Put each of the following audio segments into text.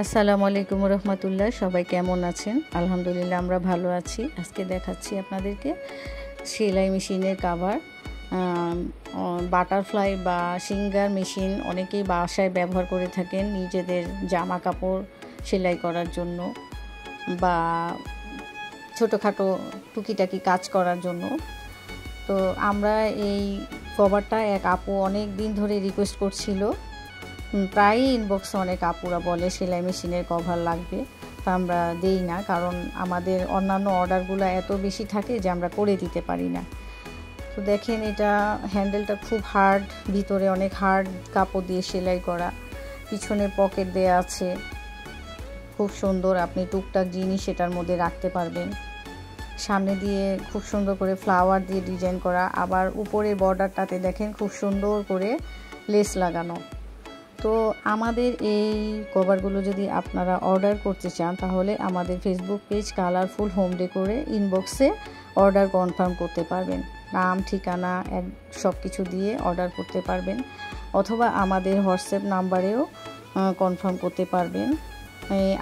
আসসালামু আলাইকুম রহমতুল্লাহ। সবাই কেমন আছেন? আলহামদুলিল্লাহ আমরা ভালো আছি। আজকে দেখাচ্ছি আপনাদেরকে সেলাই মেশিনের কাভার। বাটারফ্লাই বা সিঙ্গার মেশিন অনেকেই বাসায় ব্যবহার করে থাকেন নিজেদের জামা কাপড় সেলাই করার জন্য বা ছোটোখাটো টুকিটাকি কাজ করার জন্য। তো আমরা এই কভারটা এক আপু অনেক দিন ধরে রিকোয়েস্ট করছিল, প্রায়ই ইনবক্সে অনেক আপুরা বলে সেলাই মেশিনের কভার লাগবে, তো আমরা দেই না, কারণ আমাদের অন্যান্য অর্ডারগুলো এত বেশি থাকে যে আমরা করে দিতে পারি না। তো দেখেন, এটা হ্যান্ডেলটা খুব হার্ড, ভিতরে অনেক হার্ড কাপড় দিয়ে সেলাই করা, পিছনে পকেট দেয়া আছে, খুব সুন্দর। আপনি টুকটাক জিনিস এটার মধ্যে রাখতে পারবেন। সামনে দিয়ে খুব সুন্দর করে ফ্লাওয়ার দিয়ে ডিজাইন করা, আবার উপরের বর্ডারটাতে দেখেন খুব সুন্দর করে লেস লাগানো। তো আমাদের এই কভারগুলো যদি আপনারা অর্ডার করতে চান তাহলে আমাদের ফেসবুক পেজ কালারফুল হোম ডেকোরে ইনবক্সে অর্ডার কনফার্ম করতে পারবেন। নাম, ঠিকানা সব কিছু দিয়ে অর্ডার করতে পারবেন, অথবা আমাদের হোয়াটসঅ্যাপ নাম্বারেও কনফার্ম করতে পারবেন।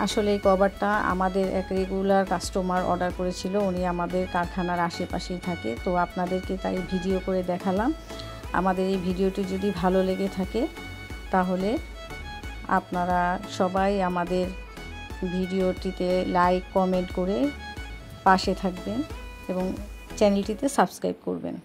আসলে এই কভারটা আমাদের এক রেগুলার কাস্টমার অর্ডার করেছিল, উনি আমাদের কারখানার আশেপাশেই থাকে। তো আপনাদেরকে তাই ভিডিও করে দেখালাম। আমাদের এই ভিডিওটি যদি ভালো লেগে থাকে তাহলে আপনারা সবাই আমাদের ভিডিওটিতে লাইক কমেন্ট করে পাশে থাকবেন এবং চ্যানেলটিতে সাবস্ক্রাইব করবেন।